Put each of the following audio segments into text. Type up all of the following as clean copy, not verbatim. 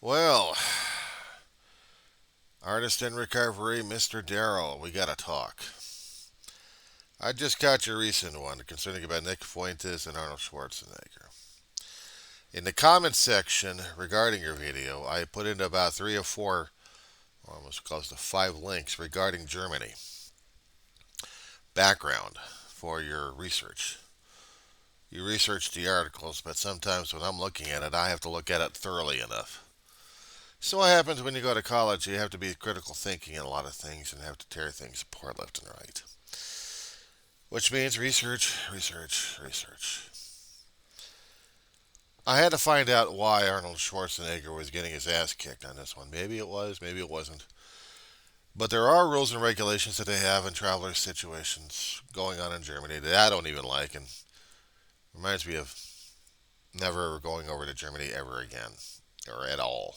Well, artist in recovery, Mr. Darrell, we gotta talk. I just got your recent one concerning about Nick Fuentes and Arnold Schwarzenegger. In the comments section regarding your video, I put in about three or four, almost close to five links regarding Germany. Background for your research. You research the articles, but sometimes when I'm looking at it, I have to look at it thoroughly enough. So what happens when you go to college? You have to be critical thinking in a lot of things and have to tear things apart left and right. Which means research, research, research. I had to find out why Arnold Schwarzenegger was getting his ass kicked on this one. Maybe it was, maybe it wasn't. But there are rules and regulations that they have in traveler situations going on in Germany that I don't even like, and reminds me of never going over to Germany ever again, or at all.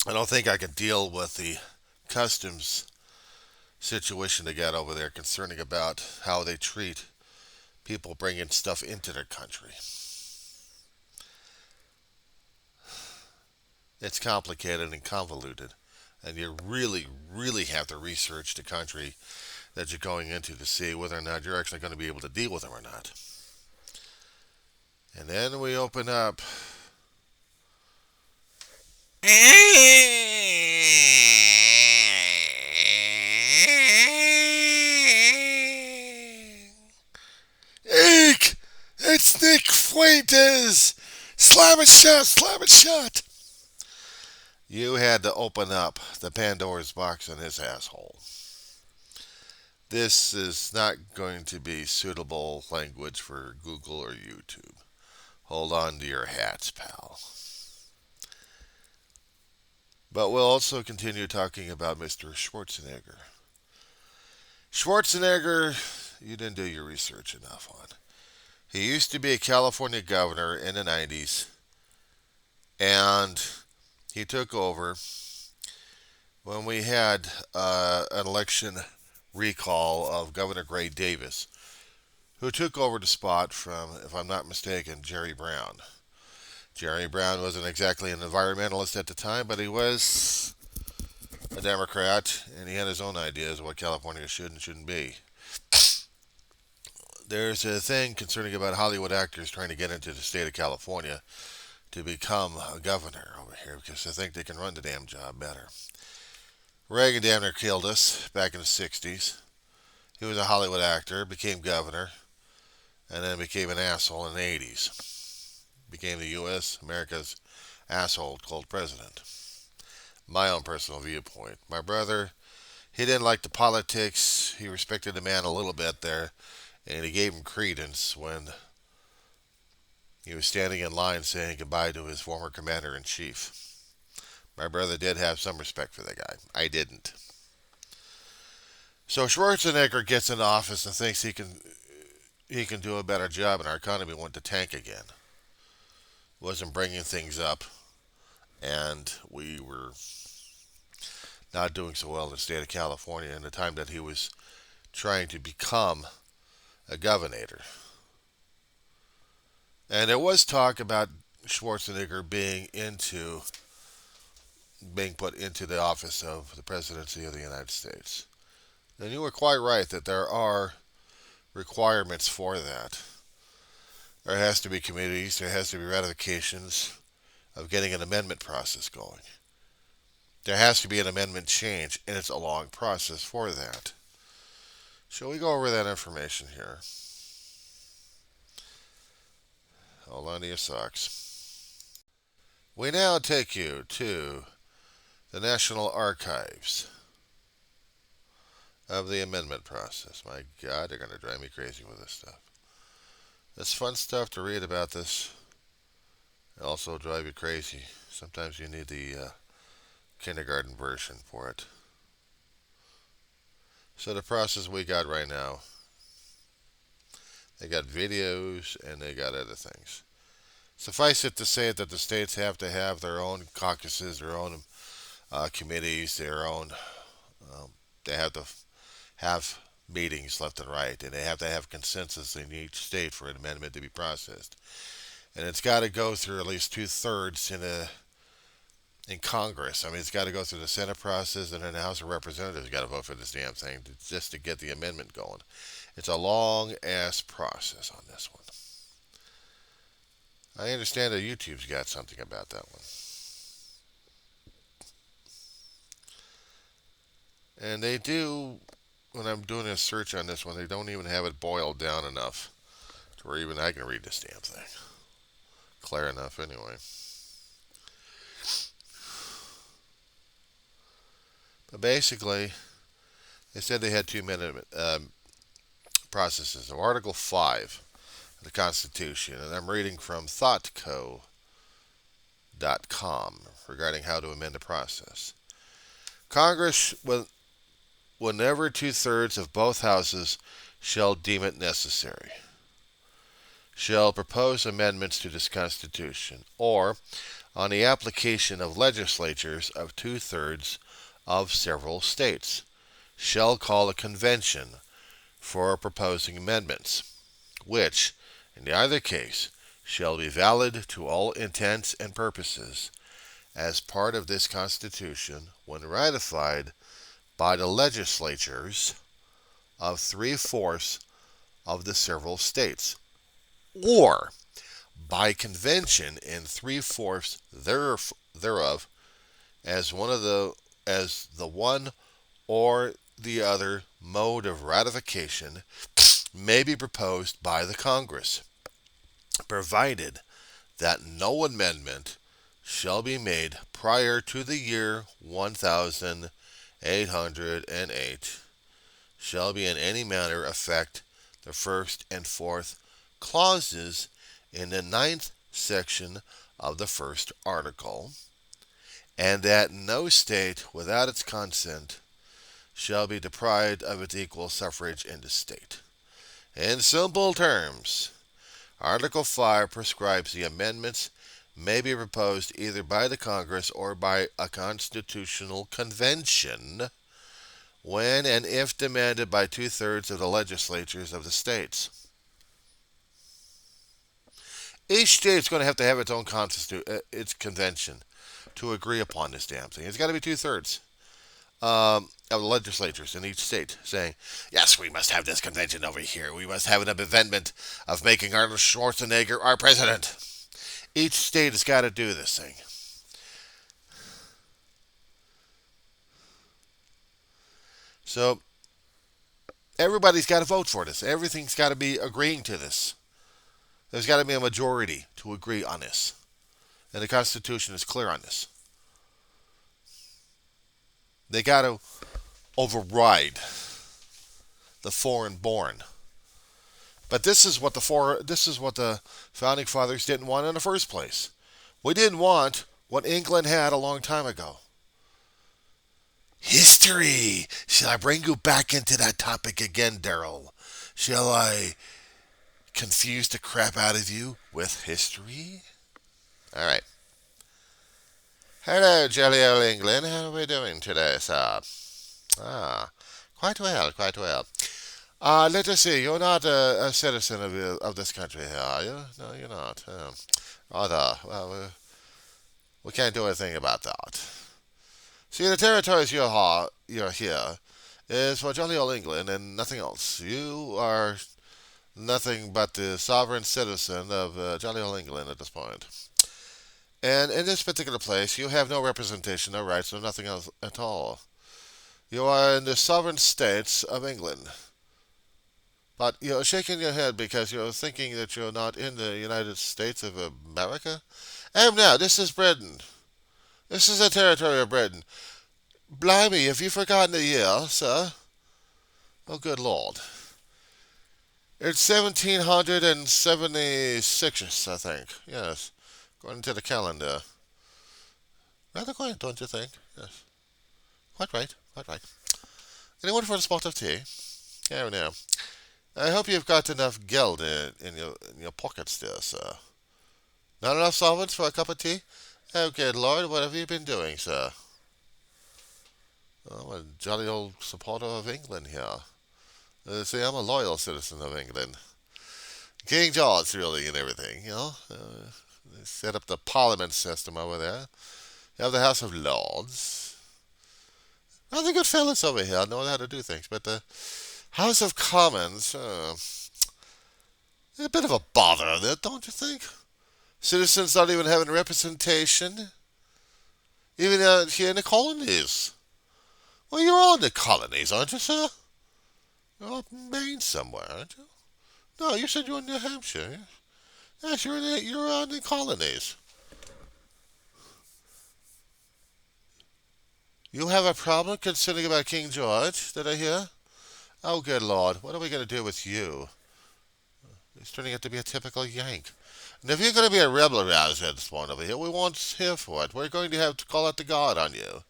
I don't think I can deal with the customs situation they got over there concerning about how they treat people bringing stuff into their country. It's complicated and convoluted, and you really, really have to research the country that you're going into to see whether or not you're actually going to be able to deal with them or not. And then we open up. Eek! It's Nick Fuentes! Slam it shut! Slam it shut! You had to open up the Pandora's box in his asshole. This is not going to be suitable language for Google or YouTube. Hold on to your hats, pal. But we'll also continue talking about Mr. Schwarzenegger. Schwarzenegger, you didn't do your research enough on. He used to be a California governor in the 90s, and he took over when we had an election recall of Governor Gray Davis, who took over the spot from, if I'm not mistaken, Jerry Brown. Jerry Brown wasn't exactly an environmentalist at the time, but he was a Democrat, and he had his own ideas of what California should and shouldn't be. There's a thing concerning about Hollywood actors trying to get into the state of California to become a governor over here because they think they can run the damn job better. Reagan damn near killed us back in the 60s. He was a Hollywood actor, became governor, and then became an asshole in the 80s. Became the U.S., America's asshole called president. My own personal viewpoint. My brother, he didn't like the politics. He respected the man a little bit there, and he gave him credence when he was standing in line saying goodbye to his former commander in chief. My brother did have some respect for the guy. I didn't. So Schwarzenegger gets into office and thinks he can do a better job, and our economy went to tank again. Wasn't bringing things up, and we were not doing so well in the state of California in the time that he was trying to become a governor. And there was talk about Schwarzenegger being put into the office of the presidency of the United States. And you were quite right that there are requirements for that. There has to be committees, there has to be ratifications of getting an amendment process going. There has to be an amendment change, and it's a long process for that. Shall we go over that information here? Hold on to your socks. We now take you to the National Archives of the amendment process. My God, they're going to drive me crazy with this stuff. It's fun stuff to read about this. It'll also drive you crazy. Sometimes you need the kindergarten version for it. So the process we got right now, they got videos and they got other things. Suffice it to say that the states have to have their own caucuses, their own committees, their own. They have to have meetings left and right, and they have to have consensus in each state for an amendment to be processed. and it's got to go through at least two-thirds in Congress. I mean, it's got to go through the Senate process, and then the House of Representatives got to vote for this damn thing just to get the amendment going. It's a long ass process on this one. I understand that YouTube's got something about that one. And they do, when I'm doing a search on this one, they don't even have it boiled down enough to where even I can read this damn thing. Clear enough, anyway. But basically, they said they had 2 minute processes. So Article 5 of the Constitution, and I'm reading from thoughtco.com regarding how to amend the process. Congress, whenever two-thirds of both houses shall deem it necessary, shall propose amendments to this Constitution, or on the application of legislatures of two-thirds of several states, shall call a convention for proposing amendments, which, in either case, shall be valid to all intents and purposes as part of this Constitution when ratified by the legislatures of three-fourths of the several states, or by convention in three-fourths thereof as the one or the other mode of ratification may be proposed by the Congress, provided that no amendment shall be made prior to the year 1808, shall be in any manner affect the first and fourth clauses in the ninth section of the first article, and that no state without its consent shall be deprived of its equal suffrage in the state. In simple terms, Article 5 prescribes the amendments may be proposed either by the Congress or by a constitutional convention when and if demanded by two-thirds of the legislatures of the states. Each state is going to have its own its convention to agree upon this damn thing. It's got to be two-thirds of the legislatures in each state saying, yes, we must have this convention over here. We must have an amendment of making Arnold Schwarzenegger our president. Each state has got to do this thing. So everybody's got to vote for this. Everything's got to be agreeing to this. There's got to be a majority to agree on this. And the Constitution is clear on this. They got to override the foreign-born. But this is what the founding fathers didn't want in the first place. We didn't want what England had a long time ago. History. Shall I bring you back into that topic again, Daryl? Shall I confuse the crap out of you with history? All right. Hello, jolly old England. How are we doing today, sir? Quite well, quite well. Let us see. You're not a citizen of this country here, are you? No, you're not. Rather, well, we can't do anything about that. See, the territories you're here is for jolly old England and nothing else. You are nothing but the sovereign citizen of jolly old England at this point. And in this particular place, you have no representation, no rights, no nothing else at all. You are in the sovereign states of England. But you're shaking your head because you're thinking that you're not in the United States of America. No, this is Britain. This is the territory of Britain. Blimey, have you forgotten the year, sir? Oh, good Lord. It's 1776, I think. Yes, according to the calendar. Rather quaint, don't you think? Yes. Quite right, quite right. Anyone for a spot of tea? Oh, no. I hope you've got enough geld in your pockets there, sir. Not enough solvents for a cup of tea? Oh, good Lord, what have you been doing, sir? I'm a jolly old supporter of England here. See, I'm a loyal citizen of England. King George really and everything, you know. They set up the parliament system over there. You have the House of Lords. Well, the good fellas over here know how to do things, but the House of Commons, a bit of a bother there, don't you think? Citizens not even having representation, even out here in the colonies. Well, you're on the colonies, aren't you, sir? You're up in Maine somewhere, aren't you? No, you said you're in New Hampshire. Yes, you're on the colonies. You have a problem considering about King George, did I hear? Oh, good Lord, what are we going to do with you? He's turning out to be a typical Yank. And if you're going to be a rebel rouser this one over here, we won't here for it. We're going to have to call out the guard on you.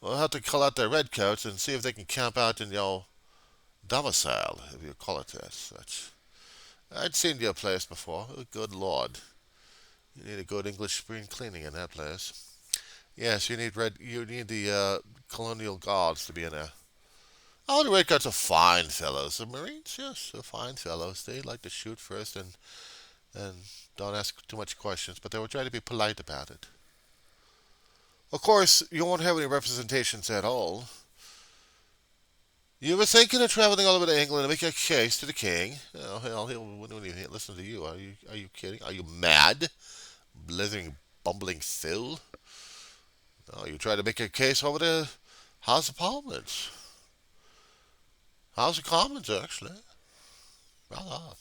We'll have to call out the redcoats and see if they can camp out in your domicile, if you call it that. Such. I'd seen your place before. Oh, good Lord. You need a good English spring cleaning in that place. Yes, you need the colonial guards to be in there. Oh, the redcoats are fine fellows. The Marines, yes, they're fine fellows. They like to shoot first and don't ask too much questions, but they will try to be polite about it. Of course, you won't have any representations at all. You were thinking of traveling all over to England and make a case to the king. Oh, hell, he wouldn't even listen to you. Are you kidding? Are you mad? Blithering, bumbling fool? No, you try to make a case over the House of Parliament. House of Commons, actually. Rather.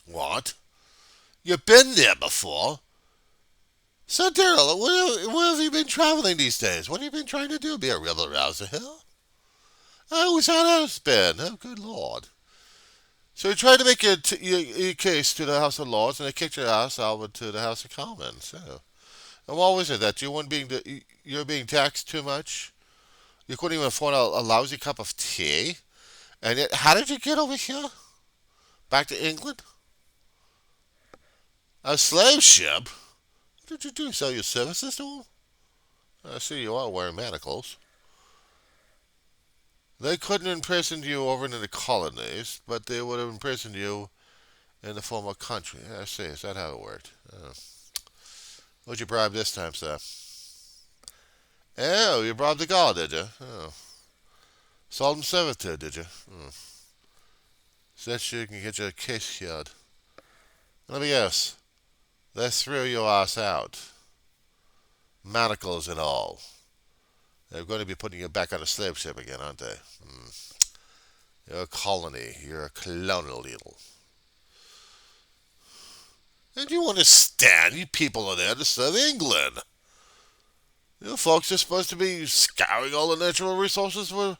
What? You've been there before? So, Daryl, where have you been traveling these days? What have you been trying to do? Be a rebel rouser, huh? Oh, who's that else been? Oh, good Lord. So you tried to make your case to the House of Lords, and they kicked your ass over to the House of Commons. So, and what was it that you're being taxed too much? You couldn't even afford a lousy cup of tea, and yet, how did you get over here? Back to England? A slave ship? What did you do? Sell your services to them? I see you are wearing manacles. They couldn't imprison you over in the colonies, but they would have imprisoned you in the former country. Yeah, I see. Is that how it worked? Oh. What'd you bribe this time, sir? Oh, you bribed the guard, did you? Oh. Sold him servitude, did you? Oh. So that you can get your case cured. Let me guess. They threw your ass out. Manacles and all. They're going to be putting you back on a slave ship again, aren't they? You're a colony. You're a colonial. And you understand, you people are there to serve England. You folks are supposed to be scouring all the natural resources for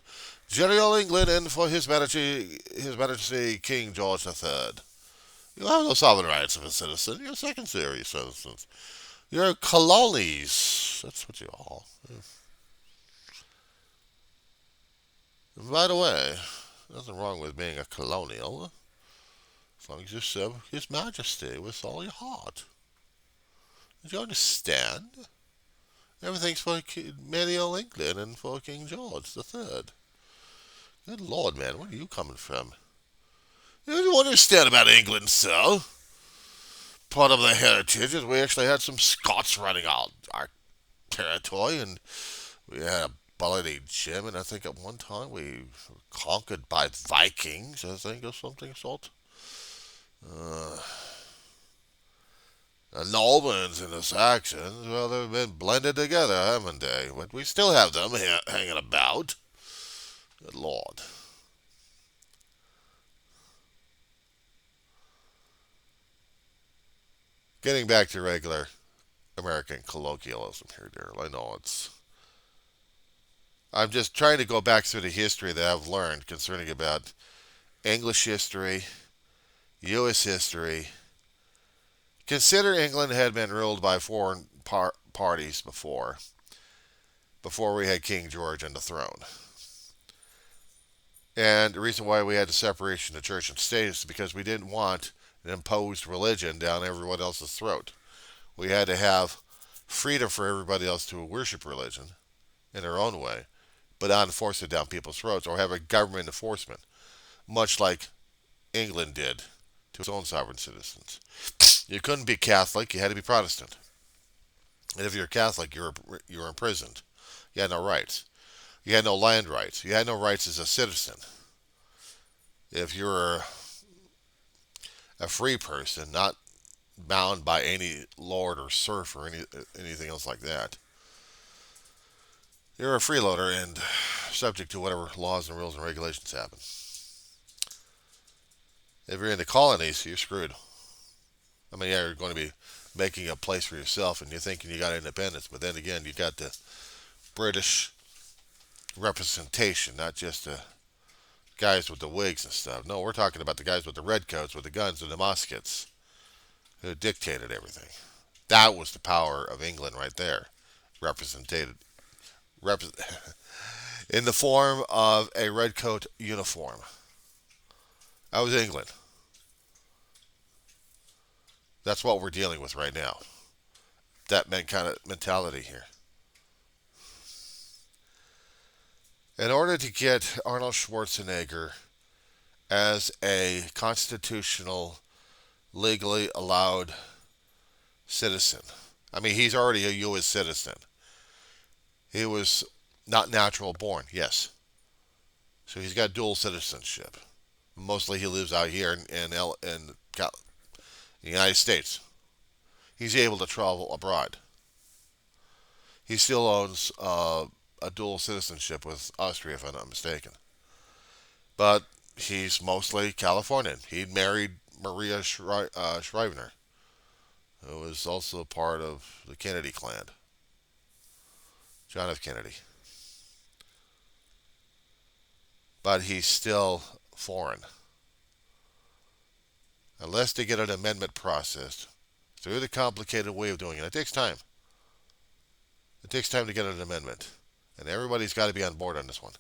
General England and for His Majesty King George III. You have no sovereign rights of a citizen. You're second-series citizens. You're colonies. That's what you are. And by the way, nothing wrong with being a colonial, as long as you serve His Majesty with all your heart. Do you understand? Everything's for medieval England and for King George III. Good Lord, man, where are you coming from? You don't understand about England, sir. Part of the heritage is we actually had some Scots running our territory, and we had a bloody Jim, and I think at one time we were conquered by Vikings, I think, or something sort. Uh, the Normans and the Saxons, well, they've been blended together, haven't they? But we still have them hanging about. Good Lord. Getting back to regular American colloquialism here, Daryl. I know it's. I'm just trying to go back through the history that I've learned concerning about English history, U.S. history. Consider England had been ruled by foreign parties before we had King George on the throne. And the reason why we had the separation of church and state is because we didn't want an imposed religion down everyone else's throat. We had to have freedom for everybody else to worship religion in their own way, but not enforce it down people's throats or have a government enforcement, much like England did to its own sovereign citizens. You couldn't be Catholic, you had to be Protestant. And if you're Catholic, you were imprisoned. You had no rights. You had no land rights. You had no rights as a citizen. If you were a free person, not bound by any lord or serf or anything else like that, you're a freeloader and subject to whatever laws and rules and regulations happen. If you're in the colonies, you're screwed. I mean, yeah, you're going to be making a place for yourself and you're thinking you got independence, but then again, you got the British representation, not just the guys with the wigs and stuff. No, we're talking about the guys with the red coats, with the guns and the muskets, who dictated everything. That was the power of England right there, represented in the form of a red coat uniform. That was England. That's what we're dealing with right now. That kind of mentality here. In order to get Arnold Schwarzenegger as a constitutional, legally allowed citizen, I mean, he's already a U.S. citizen. He was not natural born, yes. So he's got dual citizenship. Mostly he lives out here in the United States. He's able to travel abroad. He still owns a dual citizenship with Austria, if I'm not mistaken. But he's mostly Californian. He married Maria Shriver, who was also part of the Kennedy clan, John F. Kennedy. But he's still foreign. Unless they get an amendment processed through the complicated way of doing it. It takes time. It takes time to get an amendment. And everybody's got to be on board on this one.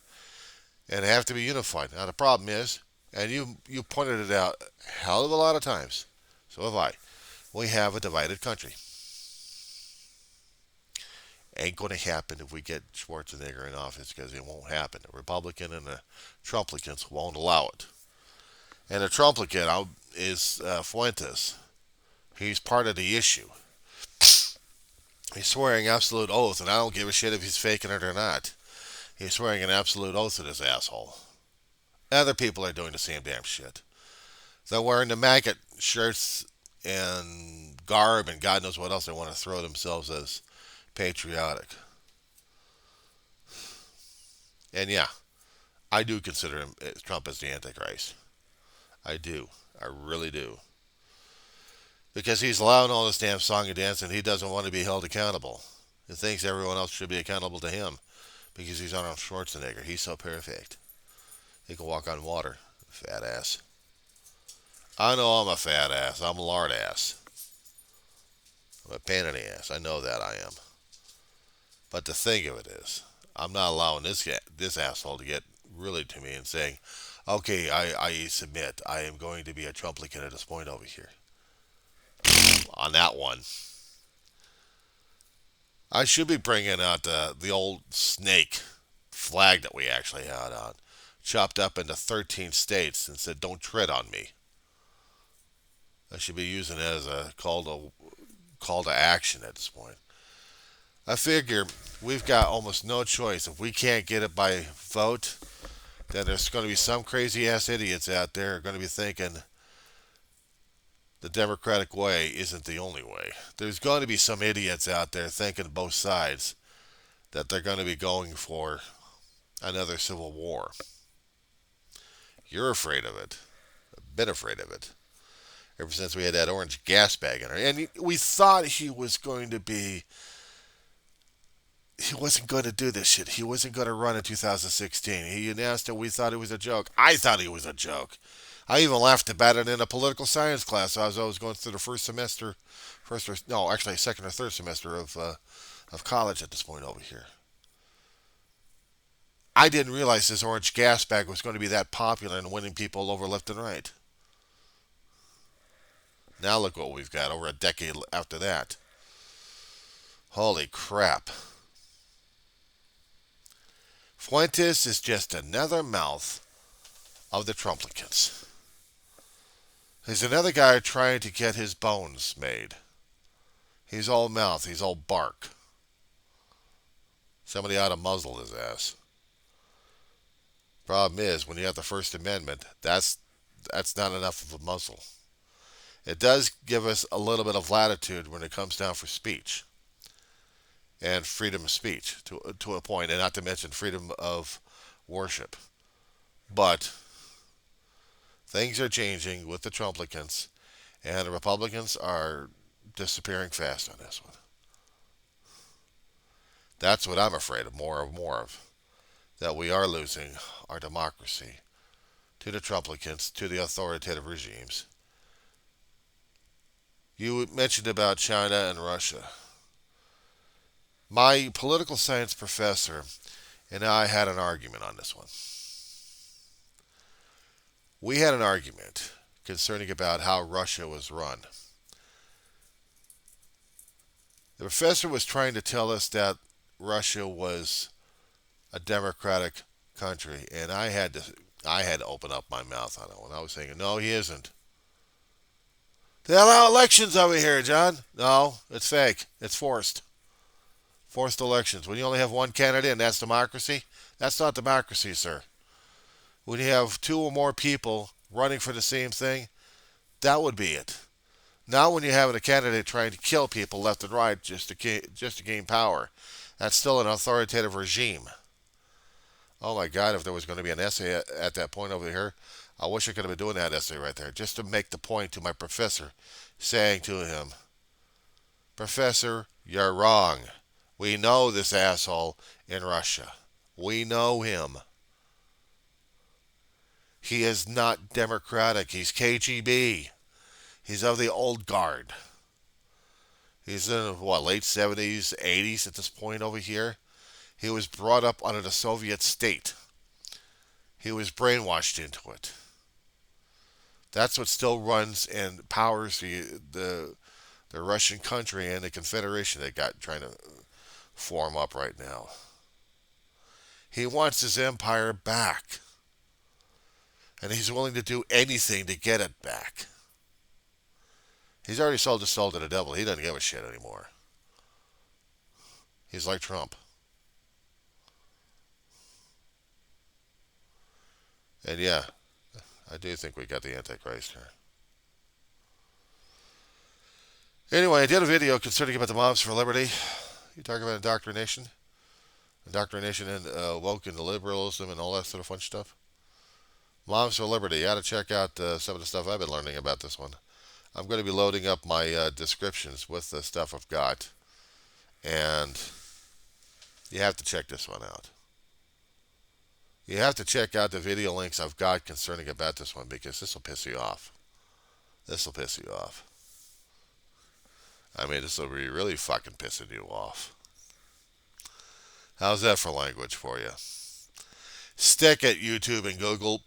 And they have to be unified. Now the problem is, and you pointed it out a hell of a lot of times, so have I, we have a divided country. Ain't going to happen if we get Schwarzenegger in office, because it won't happen. The Republican and the Trumplicans won't allow it. And the Trumplican is Fuentes. He's part of the issue. He's swearing absolute oath, and I don't give a shit if he's faking it or not. He's swearing an absolute oath to this asshole. Other people are doing the same damn shit. They're wearing the maggot shirts and garb and God knows what else they want to throw themselves as patriotic. And yeah, I do consider Trump as the Antichrist. I do. I really do. Because he's allowing all this damn song and dance and he doesn't want to be held accountable. He thinks everyone else should be accountable to him because he's Arnold Schwarzenegger. He's so perfect. He can walk on water. Fat ass. I know I'm a fat ass. I'm a lard ass. I'm a pain in the ass. I know that I am. But the thing of it is, I'm not allowing this asshole to get really to me and saying, okay, I submit. I am going to be a Trumplican at this point over here. On that one. I should be bringing out the old snake flag that we actually had on, chopped up into 13 states and said, don't tread on me. I should be using it as a call to action at this point. I figure we've got almost no choice. If we can't get it by vote, then there's going to be some crazy ass idiots out there who are going to be thinking the Democratic way isn't the only way. There's going to be some idiots out there thinking both sides that they're going to be going for another civil war. You're afraid of it. I've been afraid of it. Ever since we had that orange gas bag in her. And we thought he wasn't going to do this shit. He wasn't going to run in 2016. He announced it. We thought it was a joke. I thought it was a joke. I even laughed about it in a political science class as I was going through the second or third semester of college at this point over here. I didn't realize this orange gas bag was going to be that popular and winning people over left and right. Now look what we've got over a decade after that. Holy crap. Fuentes is just another mouth of the Trumplicans. He's another guy trying to get his bones made. He's all mouth. He's all bark. Somebody ought to muzzle his ass. Problem is, when you have the First Amendment, that's not enough of a muzzle. It does give us a little bit of latitude when it comes down for speech and freedom of speech to a point, and not to mention freedom of worship. But things are changing with the Trumplicans, and the Republicans are disappearing fast on this one. That's what I'm afraid of, more of. That we are losing our democracy to the Trumplicans, to the authoritative regimes. You mentioned about China and Russia. My political science professor and I had an argument on this one. We had an argument concerning about how Russia was run. The professor was trying to tell us that Russia was a democratic country, and I had to open up my mouth on it when I was saying, no, he isn't. They allow elections over here, John. No, it's fake. It's forced. Forced elections. When you only have one candidate and that's democracy, that's not democracy, sir. When you have two or more people running for the same thing, that would be it. Now when you have a candidate trying to kill people left and right just to gain power, that's still an authoritative regime. Oh my God, if there was going to be an essay at that point over here, I wish I could have been doing that essay right there, just to make the point to my professor, saying to him, Professor, you're wrong. We know this asshole in Russia. We know him. He is not democratic. He's KGB. He's of the old guard. He's in, late 70s, 80s at this point over here. He was brought up under the Soviet state. He was brainwashed into it. That's what still runs and powers the Russian country and the confederation they got trying to form up right now. He wants his empire back. And he's willing to do anything to get it back. He's already sold his soul to the devil. He doesn't give a shit anymore. He's like Trump. And yeah, I do think we got the Antichrist here. Anyway, I did a video concerning about the Moms for Liberty. You talk about indoctrination. Indoctrination and woke into liberalism and all that sort of fun stuff. Moms for Liberty. You ought to check out some of the stuff I've been learning about this one. I'm going to be loading up my descriptions with the stuff I've got. And you have to check this one out. You have to check out the video links I've got concerning about this one, because this will piss you off. This will piss you off. I mean, this will be really fucking pissing you off. How's that for language for you? Stick it, YouTube and Google.